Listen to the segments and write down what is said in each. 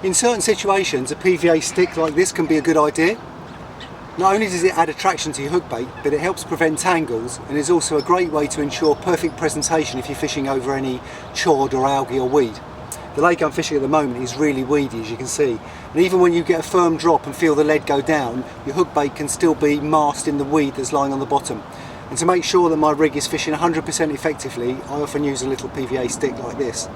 In certain situations, a PVA stick like this can be a good idea. Not only does it add attraction to your hook bait, but it helps prevent tangles and is also a great way to ensure perfect presentation if you're fishing over any chod or algae or weed. The lake I'm fishing at the moment is really weedy, as you can see, and even when you get a firm drop and feel the lead go down, your hook bait can still be masked in the weed that's lying on the bottom. And to make sure that my rig is fishing 100% effectively, I often use a little PVA stick like this.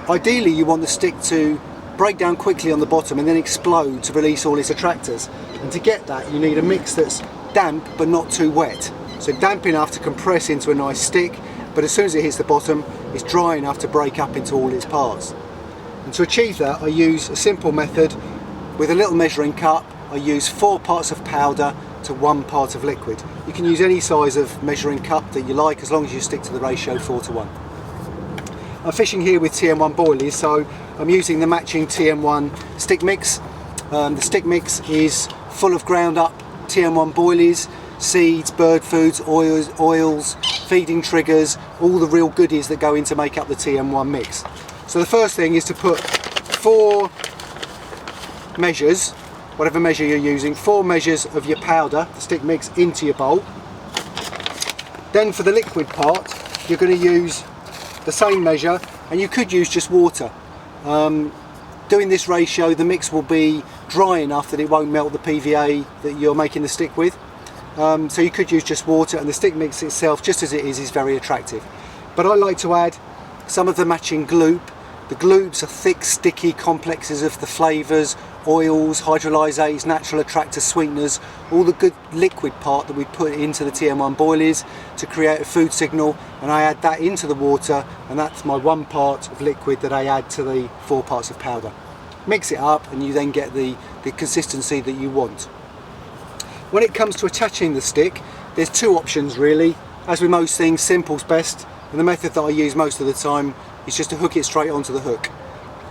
Ideally, you want the stick to break down quickly on the bottom and then explode to release all its attractors. And to get that, you need a mix that's damp but not too wet. So damp enough to compress into a nice stick, but as soon as it hits the bottom, it's dry enough to break up into all its parts. And to achieve that, I use a simple method. With a little measuring cup, I use 4 parts of powder to 1 part of liquid. You can use any size of measuring cup that you like, as long as you stick to the ratio 4:1. I'm fishing here with TM1 boilies, so I'm using the matching TM1 stick mix. The stick mix is full of ground up TM1 boilies, seeds, bird foods, oils, feeding triggers, all the real goodies that go in to make up the TM1 mix. So the first thing is to put 4 measures, whatever measure you're using, 4 measures of your powder, the stick mix, into your bowl. Then for the liquid part, you're going to use the same measure, and you could use just water. Doing this ratio, the mix will be dry enough that it won't melt the PVA that you're making the stick with. So you could use just water, and the stick mix itself, just as it is very attractive. But I like to add some of the matching gloop. The gloops are thick, sticky complexes of the flavours, oils, hydrolysates, natural attractors, sweeteners, all the good liquid part that we put into the TM1 boilies to create a food signal, and I add that into the water, and that's my 1 part of liquid that I add to the 4 parts of powder. Mix it up and you then get the consistency that you want. When it comes to attaching the stick, there's 2 options really. As with most things, simple's best, and the method that I use most of the time is just to hook it straight onto the hook.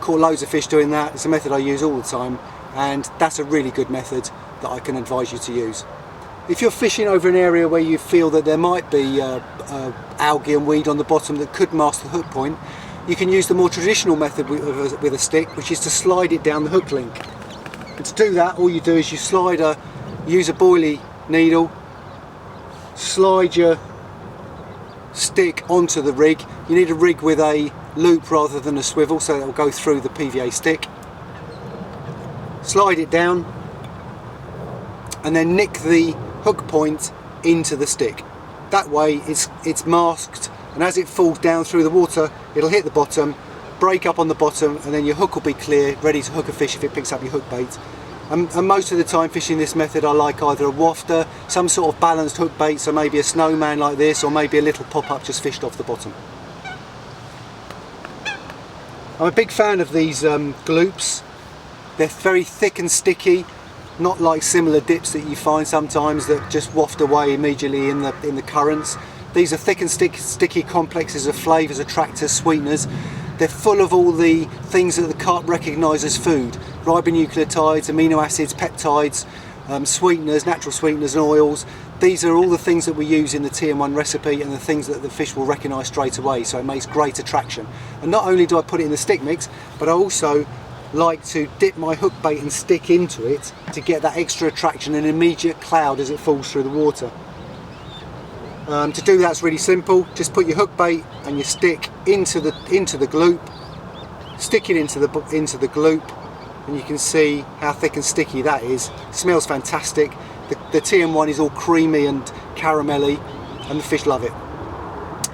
Caught loads of fish doing that. It's a method I use all the time, and that's a really good method that I can advise you to use. If you're fishing over an area where you feel that there might be algae and weed on the bottom that could mask the hook point, you can use the more traditional method with a stick, which is to slide it down the hook link. And to do that, all you do is you use a boilie needle, slide your stick onto the rig. You need a rig with a loop rather than a swivel, so it will go through the PVA stick. Slide it down and then nick the hook point into the stick. That way it's masked, and as it falls down through the water, it'll hit the bottom, break up on the bottom, and then your hook will be clear, ready to hook a fish if it picks up your hook bait. And most of the time fishing this method, I like either a wafter, some sort of balanced hook bait, so maybe a snowman like this, or maybe a little pop-up just fished off the bottom. I'm a big fan of these gloops. They're very thick and sticky, not like similar dips that you find sometimes that just waft away immediately in the currents. These are thick and sticky complexes of flavours, attractors, sweeteners. They're full of all the things that the carp recognise as food: ribonucleotides, amino acids, peptides, sweeteners, natural sweeteners and oils. These are all the things that we use in the TM1 recipe, and the things that the fish will recognise straight away, so it makes great attraction. And not only do I put it in the stick mix, but I also like to dip my hook bait and stick into it to get that extra attraction and immediate cloud as it falls through the water. To do that's really simple. Just put your hook bait and your stick into the gloop, stick it into the gloop, and you can see how thick and sticky that is. It smells fantastic. The TM1 is all creamy and caramelly, and the fish love it.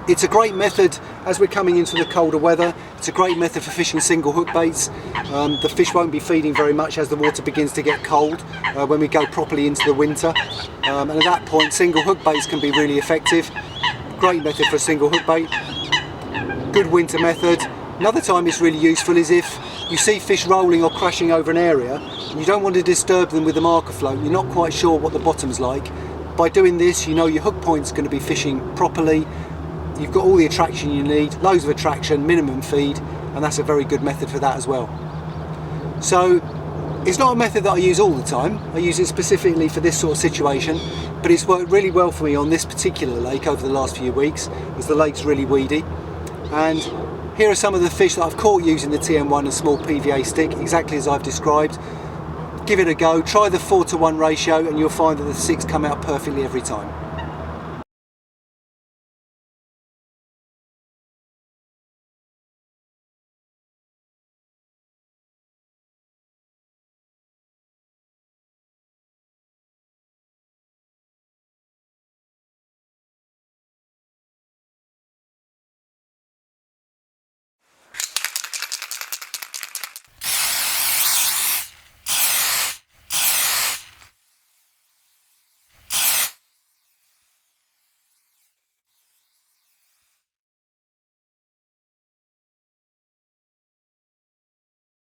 It's a great method as we're coming into the colder weather. It's a great method for fishing single hook baits. The fish won't be feeding very much as the water begins to get cold when we go properly into the winter. And at that point, single hook baits can be really effective. Great method for a single hook bait. Good winter method. Another time it's really useful is if you see fish rolling or crashing over an area and you don't want to disturb them with the marker float, you're not quite sure what the bottom's like. By doing this, you know your hook point's going to be fishing properly. You've got all the attraction you need, loads of attraction, minimum feed, and that's a very good method for that as well. So it's not a method that I use all the time. I use it specifically for this sort of situation, but it's worked really well for me on this particular lake over the last few weeks, as the lake's really weedy. And Here are some of the fish that I've caught using the TM1 and small PVA stick, exactly as I've described. Give it a go, try the 4:1 ratio and you'll find that the 6 come out perfectly every time.